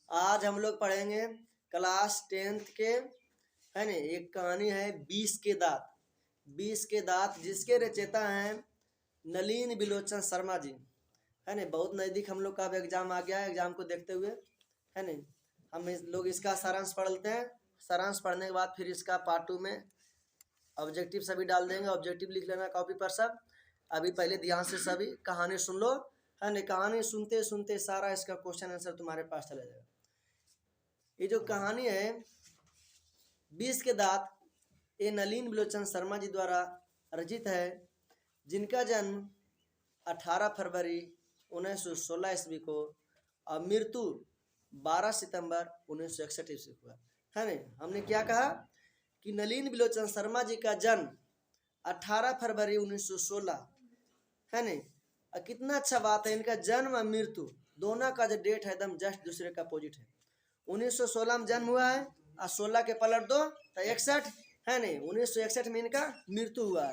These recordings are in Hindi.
आज हम लोग पढ़ेंगे क्लास 10th के, है ना। एक कहानी है 20 के दांत। 20 के दांत जिसके रचयिता हैं नलिन बिलोचन शर्मा जी, है ना। बहुत नज़दीक हम लोग का अब एग्जाम आ गया है। एग्जाम को देखते हुए, है ना, हम लोग इसका सारांश पढ़ लेते हैं। सारांश पढ़ने के बाद फिर इसका पार्ट 2 में ऑब्जेक्टिव सभी डाल देंगे। ऑब्जेक्टिव लिख लेना कॉपी पर सब। अभी पहले ध्यान से सभी कहानी सुन लो, है ना। कहानी सुनते सुनते सारा इसका क्वेश्चन आंसर तुम्हारे पास चला जाएगा। ये जो कहानी है 20 के दांत, ये नलिन बिलोचन शर्मा जी द्वारा रचित है, जिनका जन्म 18 फरवरी 1916 ईस्वी को और मृत्यु 12 सितंबर 1961 ईस्वी को है ना। हमने क्या कहा कि नलिन बिलोचन शर्मा जी का जन्म 18 फरवरी 1916, है ना। कितना अच्छा बात है, इनका जन्म और मृत्यु दोनों का जो डेट है एकदम जस्ट दूसरे का अपोजिट है। 1916 में जन्म हुआ है और 16 के पलट दो तो 61, है ना। 1961 में इनका मृत्यु हुआ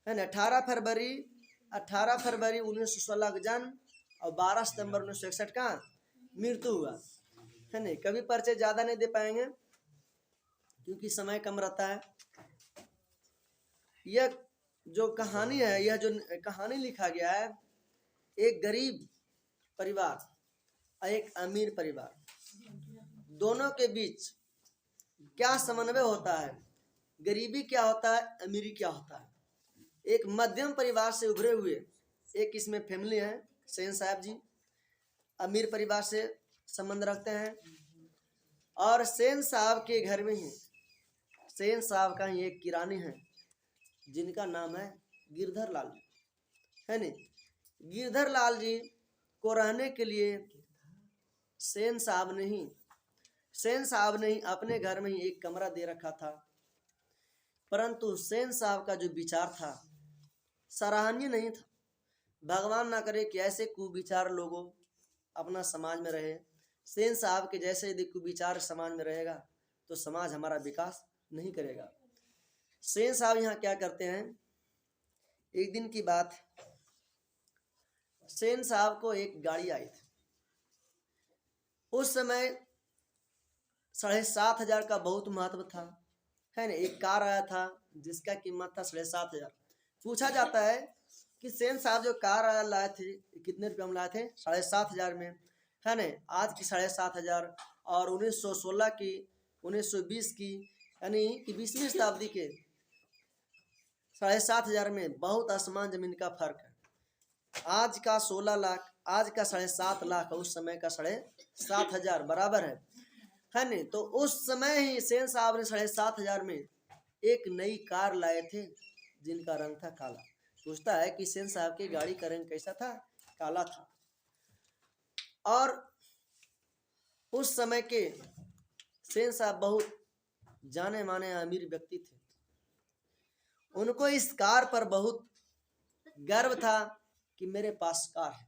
है ना। 18 फरवरी 1916 का जन्म और 12 सितंबर 1961 का मृत्यु हुआ, है ना। कभी परिचय ज़्यादा नहीं दे पाएंगे क्योंकि समय कम रहता है। यह जो कहानी है, यह जो कहानी लिखा गया है, एक गरीब परिवार और एक अमीर परिवार दोनों के बीच क्या समन्वय होता है, गरीबी क्या होता है, अमीरी क्या होता है। एक मध्यम परिवार से उभरे हुए एक इसमें फैमिली है, सेन साहब जी अमीर परिवार से संबंध रखते हैं। और सेन साहब के घर में ही सेन साहब का ही एक किरानी है जिनका नाम है गिरधर लाल, है ना। गिरधर लाल जी को रहने के लिए सेन साहब ने ही अपने घर में ही एक कमरा दे रखा था। परंतु सेन साहब का जो विचार था सराहनीय नहीं था। भगवान ना करे कि ऐसे कुविचार लोगों अपना समाज में रहे। सेन साहब के जैसे यदि कुविचार समाज में रहेगा तो समाज हमारा विकास नहीं करेगा। सेन साहब यहाँ क्या करते हैं, एक दिन की बात, सेन साहब को एक गाड़ी आई थी। उस समय 7,500 का बहुत महत्व था, है ना। एक कार आया था जिसका कीमत था 7,500। पूछा जाता है कि सेन साहब जो कार लाए थे कितने रुपये में लाए थे, 7,500 में, है ना। आज की 7,500 और 1916 की, 1920 की, यानी कि 20वीं शताब्दी के 7,500 में बहुत आसमान जमीन का फर्क है। आज का 16 लाख, आज का 7.5 लाख, उस समय का 7,500 बराबर है ना। तो उस समय ही सेन साहब ने 7,500 में एक नई कार लाए थे जिनका रंग था काला। पूछता है कि सेन साहब की गाड़ी का रंग कैसा था, काला था। और उस समय के सेन साहब बहुत जाने माने अमीर व्यक्ति थे। उनको इस कार पर बहुत गर्व था कि मेरे पास कार है।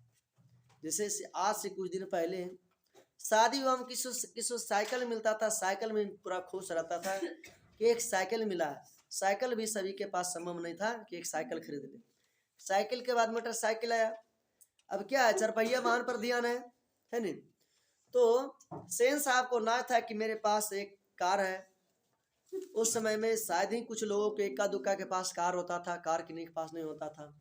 जैसे आज से कुछ दिन पहले शादी विवाह में किसी साइकिल मिलता था, साइकिल में पूरा खुश रहता था कि एक साइकिल मिला है। साइकिल भी सभी के पास संभव नहीं था कि एक साइकिल खरीद ले। साइकिल के बाद मोटरसाइकिल आया। अब क्या है, चरपहिया वाहन पर ध्यान है नहीं। तो सेन साहब को ना था कि मेरे पास एक कार है। उस समय में शायद ही कुछ लोगों के इक्का दुक्का के पास कार होता था, कार किन्हीं के पास नहीं होता था।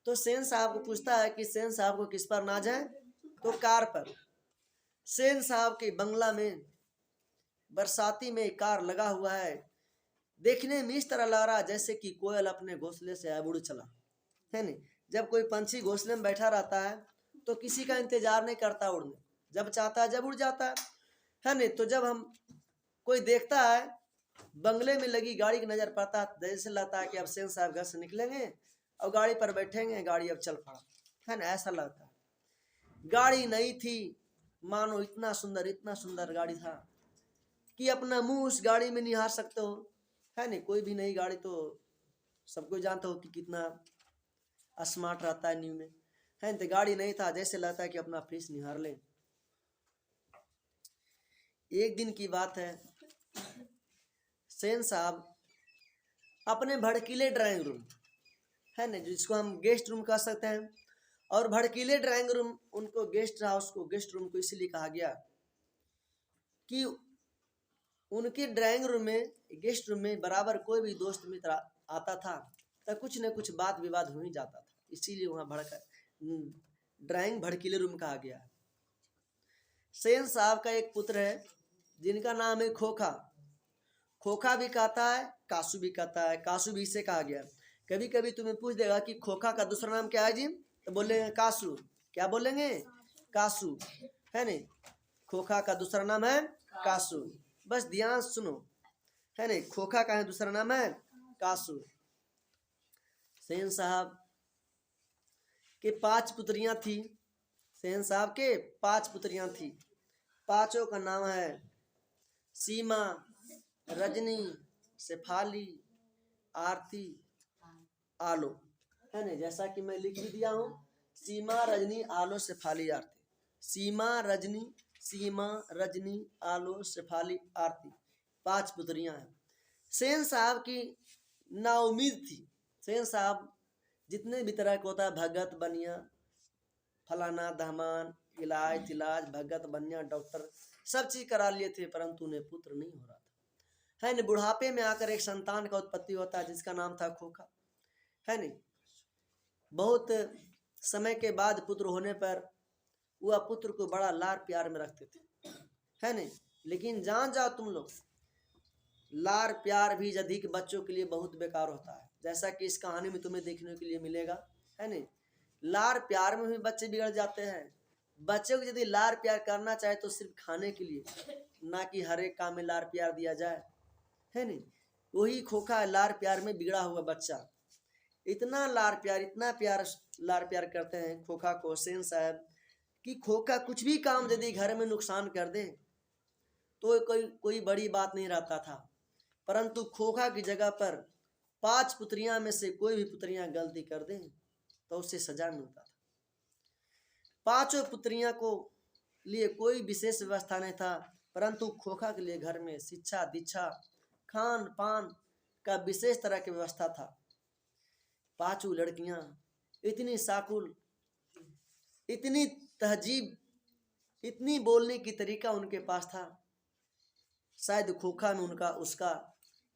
तो सेन साहब को पूछता है कि सेन साहब को किस पर नाज है, तो कार पर। सेन साहब के बंगला में बरसाती में कार लगा हुआ है, देखने में इस तरह लग रहा जैसे कि कोयल अपने घोंसले से उड़ चला, है नहीं। जब कोई पंछी घोंसले में बैठा रहता है तो किसी का इंतजार नहीं करता उड़ने, जब चाहता है जब उड़ जाता है नहीं। तो जब हम कोई देखता है बंगले में लगी गाड़ी की नजर पड़ता है, जैसे लगता है कि अब सेन साहब घर से निकलेंगे और गाड़ी पर बैठेंगे, गाड़ी अब चल पड़ा, है ना, ऐसा लगता है। गाड़ी नई थी, मानो इतना सुंदर गाड़ी था कि अपना मुंह उस गाड़ी में निहार सकते हो, है नहीं। कोई भी नई गाड़ी तो सबको जानते हो कि कितना स्मार्ट रहता है न्यू में, है। तो गाड़ी नहीं था, जैसे लगता है कि अपना फेस निहार ले। एक दिन की बात है, सेन साहब अपने भड़कीले ड्राइंग रूम, है ना, जिसको हम गेस्ट रूम कह सकते हैं, और भड़कीले ड्राइंग रूम, उनको गेस्ट हाउस को, गेस्ट रूम को इसीलिए कहा गया कि उनके ड्राइंग रूम में, गेस्ट रूम में बराबर कोई भी दोस्त मित्र आता था तो कुछ न कुछ बात विवाद हो ही जाता था, इसीलिए वहाँ ड्राइंग भड़कीले रूम कहा गया है। सेन साहब का एक पुत्र है जिनका नाम है खोखा। खोखा भी कहता है, कासू भी कहता है, कासू भी इसे कहा गया। कभी कभी तुम्हें पूछ देगा कि खोखा का दूसरा नाम क्या है जी, तो बोलेंगे कासू। क्या बोलेंगे? कासू, है नहीं? खोखा का दूसरा नाम है कासू। बस ध्यान सुनो, है नहीं? खोखा का है दूसरा नाम है कासू। सेन साहब के 5 पुत्रियां थी। सेन साहब के 5 पुत्रियां थी। पांचों का नाम है सीमा, रजनी, शेफाली, आरती, आलो, है ना? जैसा कि मैं लिख भी दिया हूँ, सीमा, रजनी, आलो, शेफाली, आरती। सीमा, रजनी, सीमा, रजनी, आलो, शेफाली, आरती, 5 पुत्रियां हैं। सेन साहब की नाउमीद थी। सेन साहब जितने भी तरह का होता है, भगत बनिया, फलाना धमान, इलाज तिलाज, भगत बनिया, डॉक्टर, सब चीज करा लिए थे, परंतु उन्हें पुत्र नहीं हो रहा था, है न? बुढ़ापे में आकर एक संतान का उत्पत्ति होता है जिसका नाम था खोखा, है नहीं? बहुत समय के बाद पुत्र होने पर वह पुत्र को बड़ा लाड़ प्यार में रखते थे, है नहीं? लेकिन जान जाओ तुम लोग, लाड़ प्यार भी अधिक बच्चों के लिए बहुत बेकार होता है, जैसा कि इस कहानी में तुम्हें देखने के लिए मिलेगा, है नहीं? लाड़ प्यार में भी बच्चे बिगड़ जाते हैं। बच्चों को यदि लाड़ प्यार करना चाहे तो सिर्फ खाने के लिए, ना कि हर एक काम में लाड़ प्यार दिया जाए, है नहीं? वही खोखा है, लाड़ प्यार में बिगड़ा हुआ बच्चा। इतना लाड़ प्यार, इतना प्यार, लाड़ प्यार करते हैं खोखा को सेन साहब कि खोखा कुछ भी काम यदि घर में नुकसान कर दे तो कोई बड़ी बात नहीं रहता था, परंतु खोखा की जगह पर 5 पुत्रियां में से कोई भी पुत्रियां गलती कर दें तो उससे सजा मिलता था। 5 पुत्रियां को लिए कोई विशेष व्यवस्था नहीं था, परंतु खोखा के लिए घर में शिक्षा दीक्षा खान पान का विशेष तरह की व्यवस्था था। 5 लड़कियां इतनी साकुल, इतनी तहजीब, इतनी बोलने की तरीका उनके पास था, शायद खोखा में उनका उसका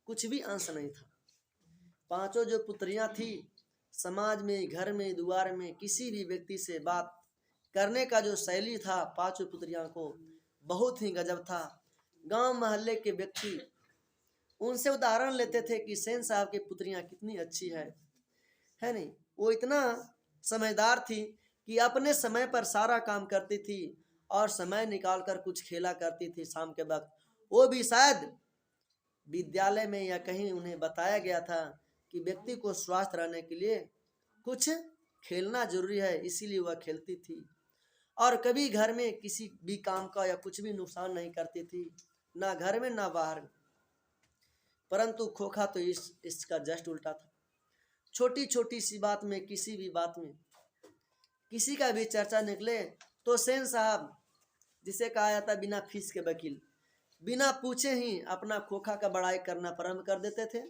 कुछ भी अंश नहीं था। 5 जो पुत्रियां थी, समाज में, घर में, द्वार में किसी भी व्यक्ति से बात करने का जो शैली था 5 पुत्रियां को बहुत ही गजब था। गांव मोहल्ले के व्यक्ति उनसे उदाहरण लेते थे कि सेन साहब की पुत्रियां कितनी अच्छी है नहीं? वो इतना समझदार थी कि अपने समय पर सारा काम करती थी और समय निकाल कर कुछ खेला करती थी शाम के वक्त। वो भी शायद विद्यालय में या कहीं उन्हें बताया गया था कि व्यक्ति को स्वस्थ रहने के लिए कुछ खेलना जरूरी है, इसीलिए वह खेलती थी और कभी घर में किसी भी काम का या कुछ भी नुकसान नहीं करती थी, ना घर में ना बाहर में। परंतु खोखा तो इसका जस्ट उल्टा था। छोटी छोटी सी बात में, किसी भी बात में किसी का भी चर्चा निकले तो सेन साहब, जिसे कहा जाता है बिना फीस के वकील, बिना पूछे ही अपना खोखा का बड़ाई करना प्रारंभ कर देते थे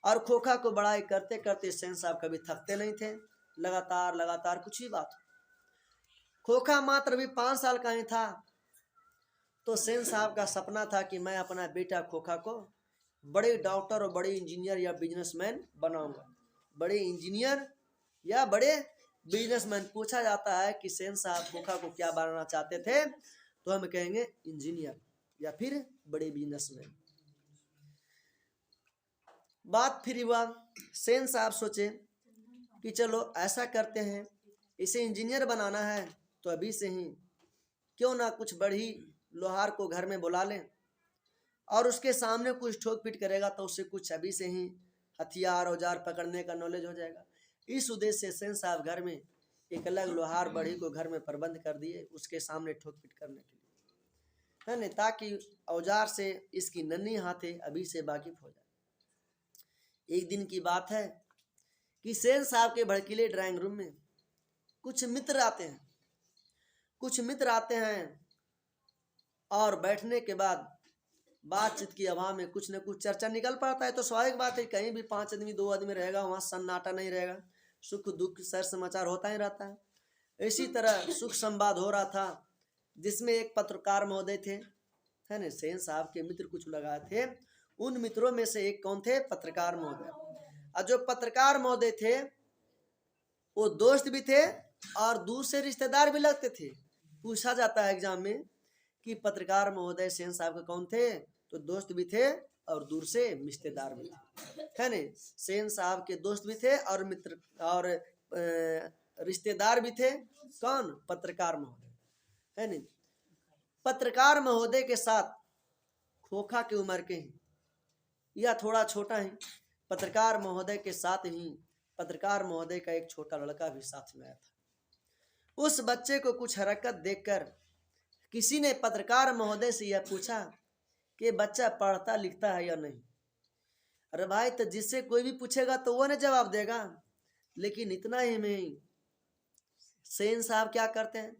और खोखा को बड़ाई करते करते सेन साहब कभी थकते नहीं थे। लगातार लगातार कुछ ही बात। खोखा मात्र भी 5 साल का ही था तो सेन साहब का सपना था कि मैं अपना बेटा खोखा को बड़े डॉक्टर और बड़े इंजीनियर या बिजनेसमैन बनाऊंगा। बड़े इंजीनियर या बड़े बिजनेसमैन। पूछा जाता है कि सेन साहब खोखा को क्या बनाना चाहते थे, तो हम कहेंगे इंजीनियर या फिर बड़े बिजनेसमैन। बात फिर हुआ, सेन साहब सोचे कि चलो ऐसा करते हैं, इसे इंजीनियर बनाना है तो अभी से ही क्यों ना कुछ बड़ी लोहार को घर में बुला लें और उसके सामने कुछ ठोक पीट करेगा तो उससे कुछ अभी से ही हथियार औजार पकड़ने का नॉलेज हो जाएगा। इस उद्देश्य से सेन साहब घर में एक अलग लोहार बढ़ी को घर में प्रबंध कर दिए उसके सामने ठोक पीट करने के लिए, है ना, ताकि औजार से इसकी नन्ही हाथे अभी से वाकिफ हो जाए। एक दिन की बात है कि सेन साहब के भड़कीले ड्राइंग रूम में कुछ मित्र आते हैं और बैठने के बाद बातचीत की हवा में कुछ न कुछ चर्चा निकल पाता है। तो स्वाभाविक बात है, कहीं भी 5 आदमी 2 आदमी रहेगा वहाँ सन्नाटा नहीं रहेगा, सुख दुख सर समाचार होता ही रहता है। इसी तरह सुख संवाद हो रहा था जिसमें एक पत्रकार महोदय थे, है ना। सेन साहब के मित्र कुछ लगाए थे, उन मित्रों में से एक कौन थे? पत्रकार महोदय। और जो पत्रकार महोदय थे वो दोस्त भी थे और दूर से रिश्तेदार भी लगते थे। पूछा जाता है एग्जाम में कि पत्रकार महोदय सेन साहब के कौन थे? तो दोस्त भी थे और दूर से रिश्तेदार भी थे, है ना। सेन साहब के दोस्त भी थे और मित्र और रिश्तेदार भी थे। कौन? पत्रकार महोदय, है ना। पत्रकार महोदय के साथ खोखा की उम्र के हैं या थोड़ा छोटा है, पत्रकार महोदय के साथ ही पत्रकार महोदय का एक छोटा लड़का भी साथ में आया था। उस बच्चे को कुछ हरकत देखकर किसी ने पत्रकार महोदय से यह पूछा कि बच्चा पढ़ता लिखता है या नहीं। अरे भाई, तो जिससे कोई भी पूछेगा तो वो ना जवाब देगा। लेकिन इतना ही में सेन साहब क्या करते हैं?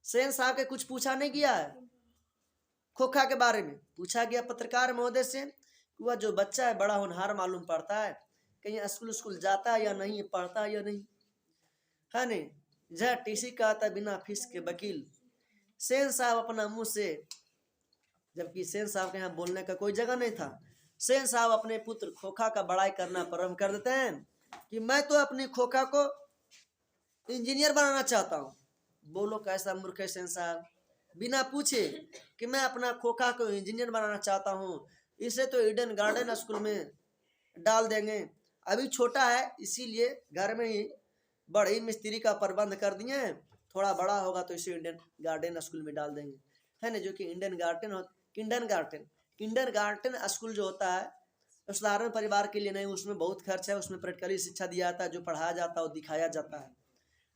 सेन साहब के कुछ पूछा नहीं गया है खोखा के बारे में। पूछा गया पत्रकार महोदय से कि वह जो बच्चा है बड़ा होनहार मालूम पड़ता है, कहीं स्कूल जाता है या नहीं, पढ़ता है या नहीं, है ने। जह टीसी का आता बिना फीस के वकील। सेन साहब अपना मुंह से, जबकि सेन साहब के यहाँ बोलने का कोई जगह नहीं था, सेन साहब अपने पुत्र खोखा का बड़ाई करना प्रारंभ कर देते हैं कि मैं तो अपनी खोखा को इंजीनियर बनाना चाहता हूँ। बोलो कैसा मूर्ख है सेन साहब, बिना पूछे कि मैं अपना खोखा को इंजीनियर बनाना चाहता हूँ, इसे तो ईडन गार्डन स्कूल में डाल देंगे, अभी छोटा है इसीलिए घर में ही बड़े मिस्त्री का प्रबंध कर दिए हैं, थोड़ा बड़ा होगा तो इसे इंडियन गार्डन स्कूल में डाल देंगे, है ना। जो कि Indian garden Kinder garden school जो होता है साधारण परिवार के लिए नहीं, उसमें बहुत खर्च है, उसमें प्रैक्टिकली शिक्षा दिया जाता है, जो पढ़ाया जाता है और दिखाया जाता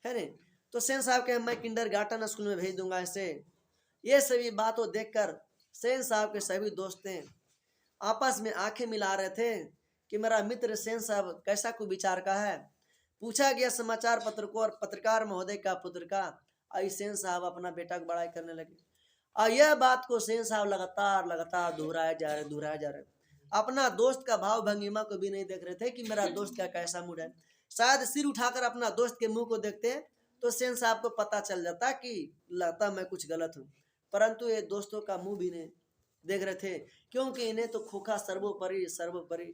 है ना। तो सेन साहब के मैं किंडर गार्डन स्कूल में भेज दूंगा इसे। ये सभी बातों देखकर सेन साहब के सभी दोस्तें आपस में आंखें मिला रहे थे कि मेरा मित्र सेन साहब कैसा को विचार का है। पूछा गया समाचार पत्र को और पत्रकार महोदय का पुत्र का, आई सेन साहब अपना बेटा की बड़ाई करने लगे। और यह बात को सेन साहब लगातार दोहराए जा रहे। अपना दोस्त का भाव भंगिमा को भी नहीं देख रहे थे कि मेरा दोस्त का कैसा मूड है। शायद सिर उठाकर अपना दोस्त के मुंह को देखते तो सेन साहब को पता चल जाता कि लगता मैं कुछ गलत हूँ, परंतु ये दोस्तों का मुंह भी नहीं देख रहे थे, क्योंकि इन्हें तो खोखा सर्वोपरि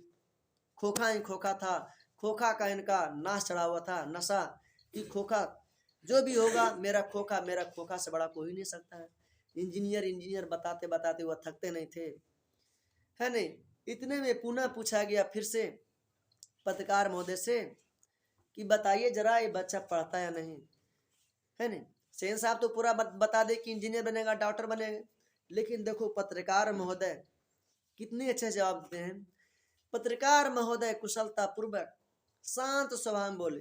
खोखा ही खोखा था। खोखा का इनका नाश चढ़ा हुआ था, नशा कि खोखा जो भी होगा मेरा खोखा से बड़ा कोई नहीं सकता है। इंजीनियर बताते बताते वह थकते नहीं थे, है नहीं। इतने में पुनः पूछा गया फिर से पत्रकार महोदय से कि बताइए जरा ये बच्चा पढ़ता या नहीं, है नहीं। सेन साहब तो पूरा बता दे कि इंजीनियर बनेगा, डॉक्टर बनेगा, लेकिन देखो पत्रकार महोदय कितने अच्छे जवाब देते हैं। पत्रकार महोदय कुशलता पूर्वक शांत स्वभाव में बोले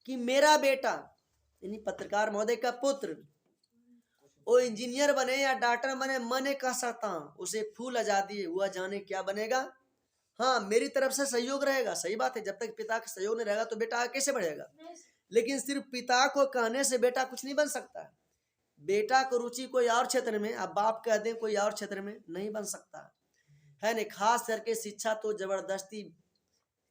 कि मेरा बेटा यानी पत्रकार महोदय का पुत्र वो इंजीनियर बने या डॉक्टर बने, मैं कह सकता हूँ, उसे फुल आजादी है, वह जाने क्या बनेगा। हाँ, मेरी तरफ से सहयोग रहेगा, सही बात है, जब तक पिता का सहयोग नहीं रहेगा तो बेटा कैसे बढ़ेगा। लेकिन सिर्फ पिता को कहने से बेटा कुछ नहीं बन सकता। बेटा को रुचि कोई और क्षेत्र में, अब बाप कह दें कोई और क्षेत्र में, नहीं बन सकता है ना। खास करके शिक्षा तो जबरदस्ती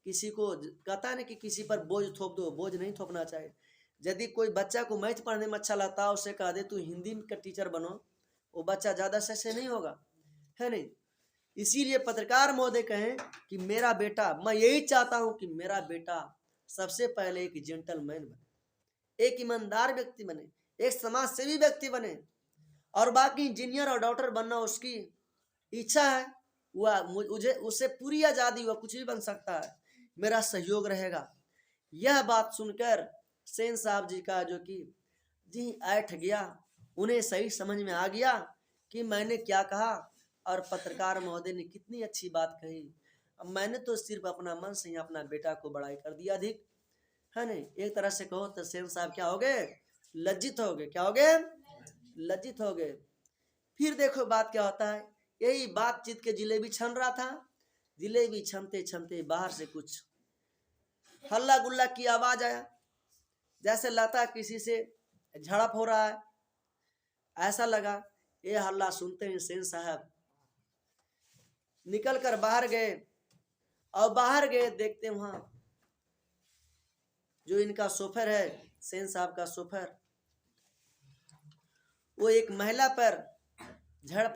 किसी को कहता है ना कि किसी पर बोझ थोप दो, बोझ नहीं थोपना चाहिए। यदि कोई बच्चा को मैथ पढ़ने में अच्छा लगता है, उसे कह दे तू हिंदी का टीचर बनो, वो बच्चा ज्यादा से नहीं होगा, है नहीं। इसीलिए पत्रकार महोदय कहें कि मेरा बेटा, मैं यही चाहता हूं कि मेरा बेटा सबसे पहले एक जेंटलमैन बने, एक ईमानदार व्यक्ति बने, एक समाज सेवी व्यक्ति बने, और बाकी इंजीनियर और डॉक्टर बनना उसकी इच्छा है, वह मुझे उससे पूरी आजादी, वह कुछ भी बन सकता है, मेरा सहयोग रहेगा। यह बात सुनकर सेन साहब जी का जो कि जी ऐठ गया, उन्हें सही समझ में आ गया कि मैंने क्या कहा और पत्रकार महोदय ने कितनी अच्छी बात कही। अब मैंने तो सिर्फ अपना मन से ही अपना बेटा को बड़ाई कर दिया अधिक, है नहीं। एक तरह से कहो तो सेन साहब क्या हो गए? लज्जित हो गए। क्या हो गए? लज्जित हो गए। फिर देखो बात क्या होता है। यही बातचीत के जिलेबी छन रहा था, जिलेबी छनते छनते बाहर से कुछ हल्ला गुल्ला की आवाज आया, जैसे लगता किसी से झड़प हो रहा है, ऐसा लगा। ये हल्ला सुनते ही सेन साहब निकल कर बाहर गए, और बाहर गए देखते वहां जो इनका शोफर है, सेन साहब का शोफर, वो एक महिला पर झड़